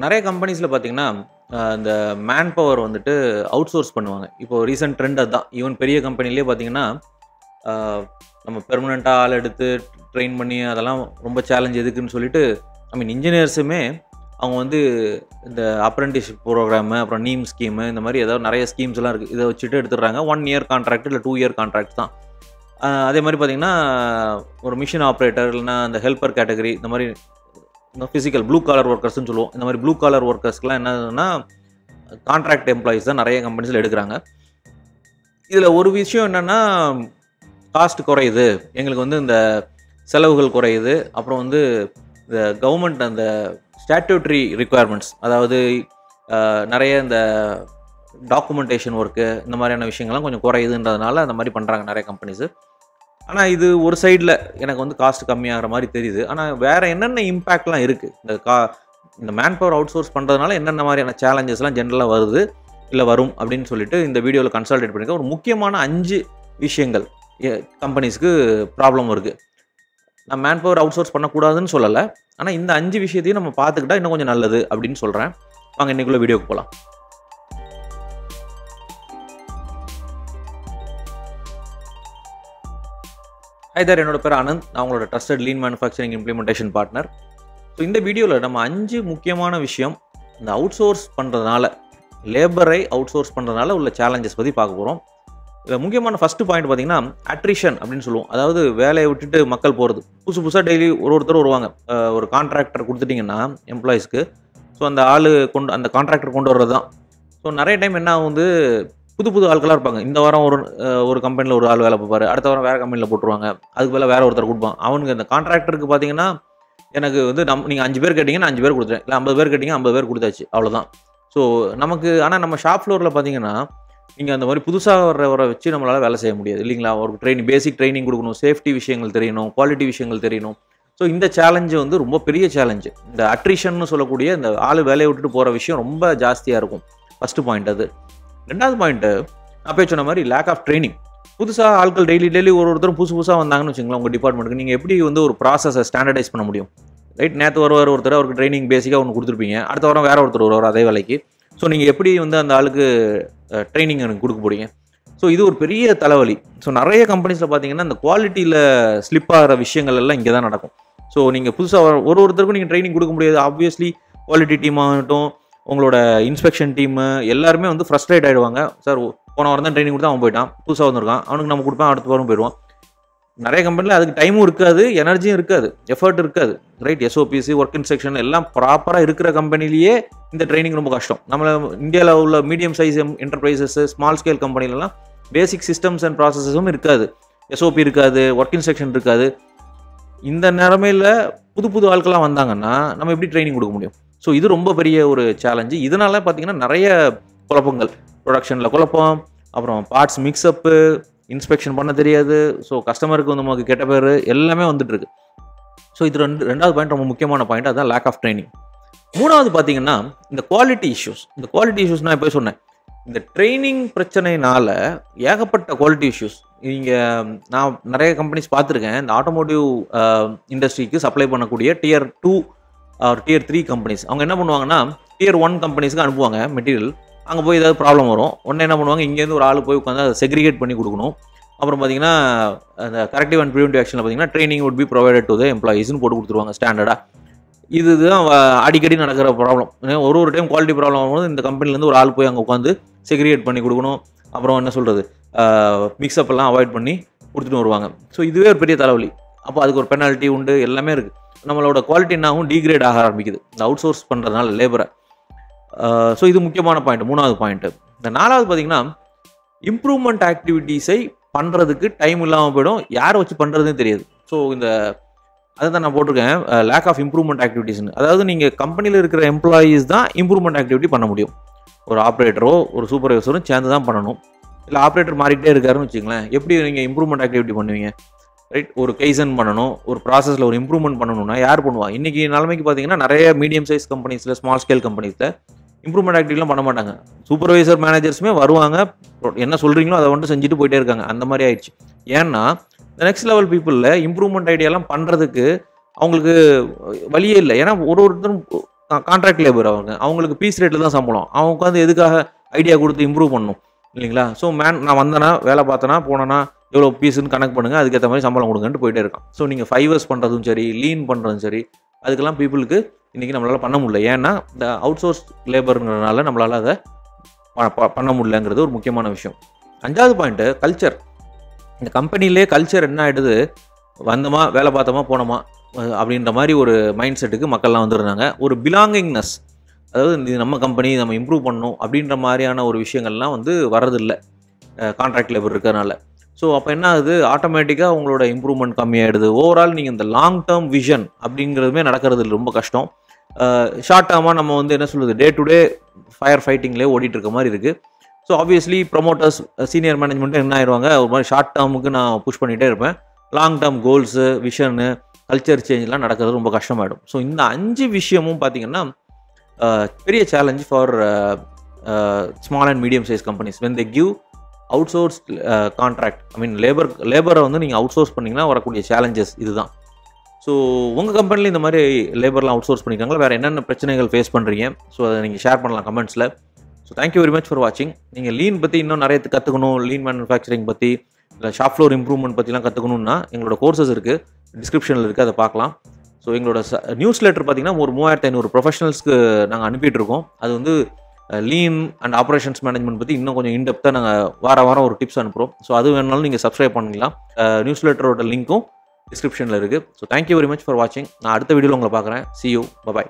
நெறைய கம்பெனிஸ்ல பார்த்தீங்கன்னா, இந்த மேன் பவர் வந்துட்டு அவுட் சோர்ஸ் பண்ணுவாங்க. இப்போ ரீசென்ட் ட்ரெண்ட் அதான். ஈவன் பெரிய கம்பெனிலயே பார்த்தீங்கன்னா, அ நம்ம பெர்மனன்ட்டா ஆள் எடுத்து ட்ரெயின் பண்ணி அதெல்லாம் ரொம்ப சேலஞ்ச் எதுக்குன்னு சொல்லிட்டு, ஐ மீன் இன்ஜினியர்ஸுமே அவங்க வந்து இந்த அப்ரென்டிஸ்ஷிப் புரோகிராமு, அப்புறம் நீம் ஸ்கீமு இந்த மாரி ஏதாவது நெறைய ஸ்கீம்ஸ்லாம் இருக்கு. இத வச்சுட்டு எடுத்துடுறாங்க. 1 இயர் கான்ட்ராக்ட் இல்ல 2 இயர் கான்ட்ராக்ட் தான். அதே மாரி பார்த்தீங்கன்னா, ஒரு மிஷின் ஆப்பரேட்டர் இல்லன்னா அந்த ஹெல்ப்பர் கேட்டகரி இந்த மாரி பிசிக்கல் ப்ளூ காலர் ஒர்க்கர்ஸ்ன்னு சொல்லுவோம். இந்த மாதிரி ப்ளூ காலர் ஒர்க்கர்ஸ்க்குலாம் என்னதுன்னா, கான்ட்ராக்ட் எம்ப்ளாயீஸ் தான் நெறைய கம்பெனிஸ்ல எடுக்குறாங்க. இதில ஒரு விஷயம் என்னன்னா, காஸ்ட் குறையுது. எங்களுக்கு வந்து இந்த செலவுகள் குறையுது. அப்புறம் வந்து இந்த கவர்மெண்ட் அந்த ஸ்டாட்யூட்டரி ரிக்வயர்மெண்ட்ஸ் அதாவது நெறைய இந்த டாக்குமெண்டேஷன் ஒர்க்கு இந்த மாதிரியான விஷயங்கள்லாம் கொஞ்சம் குறையுதுன்றதுனால அந்த மாரி பண்றாங்க நெறைய கம்பெனிஸு. ஆனா, இது ஒரு சைடுல எனக்கு வந்து காஸ்ட் கம்மியாகுற மாரி தெரியுது. ஆனா, வேற என்னென்ன இம்பேக்ட்லாம் இருக்கு? இந்த மேன் பவர் அவுட் சோர்ஸ் பண்றதுனால என்னென்ன மாரியான சேலஞ்சஸ்லாம் ஜெனரலா வருது, இல்ல வரும் அப்படின்னு சொல்லிட்டு இந்த வீடியோல கன்சால்டேட் பண்ணியிருக்கேன். ஒரு முக்கியமான 5 விஷயங்கள் கம்பெனிஸ்க்கு ப்ராப்ளம் இருக்கு. நான் மேன் பவர் அவுட் சோர்ஸ் பண்ணக்கூடாதுன்னு சொல்லல. ஆனா, இந்த 5 விஷயத்தையும் நம்ம பார்த்துக்கிட்டா இன்னும் கொஞ்சம் நல்லது அப்படின்னு சொல்றேன். வாங்க இன்னைக்குள்ள வீடியோக்கு போலாம். ஹாய் தேர், என்னோட பேர் ஆனந்த். நான் உங்களோட trusted lean manufacturing implementation partner. So இந்த வீடியோவில் நம்ம 5 முக்கியமான விஷயம் இந்த அவுட் சோர்ஸ் பண்ணுறதுனால, லேபரை அவுட் சோர்ஸ் பண்ணுறதுனால உள்ள சேலஞ்சஸ் பற்றி பார்க்க போகிறோம். இதில் முக்கியமான ஃபஸ்ட்டு பாயிண்ட் பார்த்தீங்கன்னா, அட்ரிஷன் அப்படின்னு சொல்லுவோம். அதாவது வேலையை விட்டுட்டு மக்கள் போகிறது. புதுசாக டெய்லி ஒருத்தர் வருவாங்க. ஒரு கான்ட்ராக்டர் கொடுத்துட்டிங்கன்னா எம்ப்ளாயீஸ்க்கு, ஸோ அந்த ஆள் அந்த கான்ட்ராக்டர் கொண்டு வர்றது தான். ஸோ நிறைய டைம் என்ன ஆகுது, புது ஆட்களாக இருப்பாங்க. இந்த வாரம் ஒரு கம்பெனியில் ஒரு ஆள் வேலை பார்ப்பாரு, அடுத்த வாரம் வேறு கம்பெனியில் போட்டுருவாங்க. அதுக்கு பதிலா வேற ஒருத்தர் கொடுப்பான். அவனுக்கு அந்த கான்ட்ராக்டருக்கு பார்த்தீங்கன்னா, எனக்கு வந்து நீங்கள் 5 பேர் கேட்டிங்கன்னா 5 பேர் கொடுத்துறேன், இல்லை 50 பேர் கேட்டிங்க 50 பேர் கொடுத்தாச்சு, அவ்வளோதான். ஸோ நமக்கு ஆனால் நம்ம ஷாப் ஃப்ளோரில் பார்த்தீங்கன்னா, நீங்கள் அந்த மாதிரி புதுசாக வர வச்சு நம்மளால் வேலை செய்ய முடியாது இல்லைங்களா? ஒரு பேசிக் ட்ரைனிங் கொடுக்கணும், சேஃப்டி விஷயங்கள் தெரியணும், குவாலிட்டி விஷயங்கள் தெரியணும். ஸோ இந்த சேலஞ்சு வந்து ரொம்ப பெரிய சேலஞ்சு. இந்த அட்ரிஷன்னு சொல்லக்கூடிய இந்த ஆள் வேலையை விட்டுட்டு போகிற விஷயம் ரொம்ப ஜாஸ்தியாக இருக்கும். ஃபஸ்ட்டு பாயிண்ட் அது. 2வது பாயிண்ட்டு, அப்போ சொன்ன மாதிரி லேக் ஆஃப் ட்ரைனிங். புதுசாக ஆட்கள் டெய்லி ஒருத்தரும் புதுசாக வந்தாங்கன்னு வச்சுங்களேன் உங்கள் டிபார்ட்மெண்ட்டுக்கு, நீங்கள் எப்படி வந்து ஒரு ப்ராசஸை ஸ்டாண்டர்டைஸ் பண்ண முடியும்? ரைட், நேற்று வருவார் ஒருத்தர், அவருக்கு ட்ரைனிங் பேசிக்காக ஒன்று கொடுத்துருப்பீங்க, அடுத்த வாரம் வேறு ஒருத்தர் வருவார் அதே வேலைக்கு. ஸோ நீங்கள் எப்படி வந்து அந்த ஆளுக்கு ட்ரைனிங் எனக்கு கொடுக்க போறீங்க? ஸோ இது ஒரு பெரிய தலைவலி. ஸோ நிறைய கம்பெனிஸில் பார்த்தீங்கன்னா இந்த குவாலிட்டியில் ஸ்லிப் ஆகிற விஷயங்கள் எல்லாம் இங்கே தான் நடக்கும். ஸோ நீங்கள் புதுசாக ஒருத்தருக்கும் நீங்கள் ட்ரைனிங் கொடுக்க முடியாது. ஆப்வியஸ்லி குவாலிட்டி டீம் ஆகட்டும், உங்களோட இன்ஸ்பெக்ஷன் டீமு எல்லாருமே வந்து ஃப்ரஸ்ட்ரேட் ஆகிடுவாங்க. சார் போன வாரம் தான் ட்ரைனிங் கொடுத்தா அவன் போயிட்டான், புதுசாக வந்திருக்கான், அவனுக்கு நம்ம கொடுப்பேன், அடுத்த வாரம் போயிடுவான். நிறைய கம்பெனியில் அதுக்கு டைமும் இருக்காது, எனர்ஜியும் இருக்காது, எஃபர்ட் இருக்காது. ரைட், எஸ்ஓபிசி ஒர்க் இன்ஸ்ட்ரக்ஷன் எல்லாம் ப்ராப்பராக இருக்கிற கம்பெனிலேயே இந்த ட்ரைனிங் ரொம்ப கஷ்டம். நம்மள இந்தியாவில் உள்ள medium size enterprises, small scale கம்பெனிலலாம் பேசிக் சிஸ்டம்ஸ் அண்ட் ப்ராசஸஸும் இருக்காது, எஸ்ஓபி இருக்காது, ஒர்க் இன்ஸ்ட்ரக்ஷன் இருக்காது. இந்த நிலைமையில் புது ஆட்கள்லாம் வந்தாங்கன்னா நம்ம எப்படி ட்ரைனிங் கொடுக்க முடியும்? ஸோ இது ரொம்ப பெரிய ஒரு சேலஞ்சு. இதனால பார்த்தீங்கன்னா நிறைய குழப்பங்கள், ப்ரொடக்ஷனில் குழப்பம், அப்புறம் பார்ட்ஸ் மிக்ஸ்அப்பு, இன்ஸ்பெக்ஷன் பண்ண தெரியாது, ஸோ கஸ்டமருக்கு வந்து நமக்கு கெட்ட பேர் எல்லாமே வந்துட்டுருக்கு. ஸோ இது 2வது பாயிண்ட் ரொம்ப முக்கியமான பாயிண்ட், அதுதான் லேக் ஆஃப் ட்ரைனிங். 3வது பார்த்தீங்கன்னா இந்த குவாலிட்டி இஷ்யூஸ். இந்த குவாலிட்டி இஷ்யூஸ் நான் இப்போ சொன்னேன், இந்த ட்ரைனிங் பிரச்சனைனால ஏகப்பட்ட குவாலிட்டி இஷ்யூஸ். நான் நிறைய கம்பெனிஸ் பார்த்துருக்கேன். இந்த ஆட்டோமோட்டிவ் இண்டஸ்ட்ரிக்கு சப்ளை பண்ணக்கூடிய டியர் 2 ஆர் டியர் 3 கம்பெனிஸ். அவங்க என்ன பண்ணுவாங்கன்னா, டியர் 1 கம்பெனிஸ்க்கு அனுப்புவாங்க மெட்டீரியல். அங்கே போய் ஏதாவது ப்ராப்ளம் வரும், உடனே என்ன பண்ணுவாங்க, இங்கேருந்து ஒரு ஆள் போய் உட்காந்து அதை செக்ரிகேட் பண்ணி கொடுக்கணும். அப்புறம் பார்த்தீங்கன்னா அந்த கரெக்டிவ் அண்ட் ப்ரிவென்டிவ் ஆக்ஷனில் பார்த்தீங்கன்னா training would be provided to the எம்ப்ளாயீஸ்னு போட்டு கொடுத்துருவாங்க ஸ்டாண்டர்டாக. இதுதான் அடிக்கடி நடக்கிற ப்ராப்ளம். ஒரு டைம் குவாலிட்டி ப்ராப்ளம் வரும்போது இந்த கம்பெனிலேருந்து ஒரு ஆள் போய் அங்கே உட்காந்து செக்ரிகேட் பண்ணி கொடுக்கணும். அப்புறம் என்ன சொல்கிறது, மிக்ஸ்அப் எல்லாம் அவாய்ட் பண்ணி கொடுத்துட்டு வருவாங்க. ஸோ இதுவே ஒரு பெரிய தலைவலி. அப்போ அதுக்கு ஒரு பெனால்ட்டி உண்டு, எல்லாமே இருக்குது. நம்மளோட குவாலிட்டி என்னாகும், டீக்ரேட் ஆக ஆரம்பிக்குது இந்த அவுட் சோர்ஸ் பண்ணுறதுனால லேபரை. ஸோ இது முக்கியமான பாயிண்ட், 3வது பாயிண்ட்டு. இந்த 4வது பார்த்தீங்கன்னா, இம்ப்ரூவ்மெண்ட் ஆக்டிவிட்டீஸை பண்ணுறதுக்கு டைம் இல்லாமல் போயிடும், யாரை வச்சு பண்ணுறதுன்னு தெரியாது. ஸோ அதை தான் நான் போட்டிருக்கேன், லேக் ஆஃப் இம்ப்ரூவ்மெண்ட் ஆக்டிவிட்டீஸ்னு. அதாவது நீங்கள் கம்பெனியில் இருக்கிற எம்ப்ளாயீஸ் தான் இம்ப்ரூவ்மெண்ட் ஆக்டிவிட்டி பண்ண முடியும். ஒரு ஆப்ரேட்டரோ ஒரு சூப்பர்வைசரும் சேர்ந்து தான் பண்ணணும். இல்லை ஆப்ரேட்டர் மாறிக்கிட்டே இருக்காருன்னு வச்சுங்களேன், எப்படி நீங்கள் இம்ப்ரூவ்மெண்ட் ஆக்டிவிட்டி பண்ணுவீங்க? ரைட், ஒரு கைசன் பண்ணணும், ஒரு ப்ராசஸில் ஒரு இம்ப்ரூவ்மெண்ட் பண்ணணும்னா யார் பண்ணுவா? இன்றைக்கி நிலைமைக்கு பார்த்தீங்கன்னா நிறைய மீடியம் சைஸ் கம்பெனிஸில், ஸ்மால் ஸ்கேல் கம்பெனிஸில் இம்ப்ரூவ்மெண்ட் ஆக்டிவிட்டிலாம் பண்ண மாட்டாங்க. சூப்பர்வைசர் மேனேஜர்ஸுமே வருவாங்க, என்ன சொல்கிறீங்களோ அதை வந்துட்டு செஞ்சுட்டு போயிட்டே இருக்காங்க. அந்த மாதிரி ஆயிடுச்சு. ஏன்னா இந்த நெக்ஸ்ட் லெவல் பீப்புளில் இம்ப்ரூவ்மெண்ட் ஐடியாலாம் பண்ணுறதுக்கு அவங்களுக்கு வழியே இல்லை. ஏன்னா ஒருத்தரும் கான்ட்ராக்ட் லேபர் அவங்களுக்கு பீஸ் ரேட்டில் தான் சம்பளம். அவங்க உட்காந்து எதுக்காக ஐடியா கொடுத்து இம்ப்ரூவ் பண்ணணும் இல்லைங்களா? ஸோ நான் வந்தேன்னா வேலை பார்த்தேன்னா போனேன்னா எவ்வளோ பீஸுன்னு கணக்கு பண்ணுங்கள், அதுக்கேற்ற மாதிரி சம்பளம் கொடுங்கன்ட்டு போயிட்டே இருக்கான். ஸோ நீங்கள் 5 இயர்ஸ் பண்ணுறதும் சரி, லீன் பண்ணுறதும் சரி, அதுக்கெல்லாம் பீப்புளுக்கு இன்றைக்கி நம்மளால் பண்ண முடியல. ஏன்னா இந்த அவுட் சோர்ஸ் லேபருங்கிறதுனால நம்மளால் அதை பண்ண முடியலங்கிறது ஒரு முக்கியமான விஷயம். 5வது பாயிண்ட்டு கல்ச்சர். இந்த கம்பெனிலே கல்ச்சர் என்ன ஆகிடுது, வந்தோமா வேலை பார்த்தோமா போனோமா அப்படின்ற மாதிரி ஒரு மைண்ட் செட்டுக்கு மக்கள்லாம் வந்துருந்தாங்க. ஒரு பிலாங்கிங்னஸ், அதாவது இது நம்ம கம்பெனி, நம்ம இம்ப்ரூவ் பண்ணணும் அப்படின்ற மாதிரியான ஒரு விஷயங்கள்லாம் வந்து வர்றதில்லை கான்ட்ராக்ட் லேபர் இருக்கிறனால. ஸோ அப்போ என்ன ஆகுது, ஆட்டோமேட்டிக்காக உங்களோட இம்ப்ரூவ்மெண்ட் கம்மியாகிடுது. ஓவரால் நீங்கள் இந்த லாங் டேர்ம் விஷன் அப்படிங்கிறதுமே நடக்கிறது ரொம்ப கஷ்டம். ஷார்ட் டேர்மாக நம்ம வந்து என்ன சொல்லுது, டே டு டே ஃபயர் ஃபைட்டிங்லேயே ஓடிட்டு இருக்க மாதிரி இருக்குது. So obviously promoters, senior management என்ன ஆயிடுவாங்க, ஒரு மாதிரி ஷார்ட் டேர்முக்கு நான் புஷ் பண்ணிகிட்டே இருப்பேன். Long term goals, vision, culture சேஞ்செலாம் நடக்கிறது ரொம்ப கஷ்டமாயிடும். ஸோ இந்த 5 விஷயமும் பார்த்திங்கன்னா பெரிய challenge for small and medium size companies when they give out source contract. I mean லேபரை வந்து நீங்கள் அவுட் சோர்ஸ் பண்ணிங்கன்னா வரக்கூடிய சேலஞ்சஸ் இதுதான். ஸோ உங்கள் கம்பெனியில் இந்த மாதிரி லேபர்லாம் அவுட் சோர்ஸ் பண்ணியிருக்காங்களா, வேறு என்னென்ன பிரச்சனைகள் ஃபேஸ் பண்ணுறீங்க? ஸோ அதை நீங்கள் ஷேர் பண்ணலாம் கமெண்ட்ஸில். So thank you very much for வாட்சிங். நீங்கள் லீன் பற்றி இன்னும் நிறைய கற்றுக்கணும், லீன் மேனுஃபேக்சரிங் பற்றி, இல்லை ஷாப் ஃப்ளோர் இம்ப்ரூவ்மெண்ட் பற்றிலாம் கற்றுக்கணுன்னா எங்களோட கோர்சஸ் இருக்குது, டிஸ்கிரிப்ஷனில் இருக்குது, அதை பார்க்கலாம். ஸோ எங்களோட நியூஸ் லெட்டர் பார்த்திங்கன்னா ஒரு 3500 ப்ரொஃபஷனல்ஸ்க்கு நாங்கள் அனுப்பிட்டுருக்கோம். அது வந்து லீன் அண்ட் ஆப்ரேஷன்ஸ் மேனேஜ்மெண்ட் பற்றி இன்னும் கொஞ்சம் இன்டெப்த்தாக நாங்கள் வாரம் ஒரு டிப்ஸ் அனுப்புகிறோம். ஸோ அது வேணாலும் நீங்கள் சப்ஸ்கிரைப் பண்ணிக்கலாம். நியூஸ் லெட்டரோட லிங்க்கும் டிஸ்கிரிப்ஷனில் இருக்குது. So thank you very much for வாட்சிங். நான் அடுத்த வீடியோவில் உங்களை பார்க்குறேன். See you. Bye bye.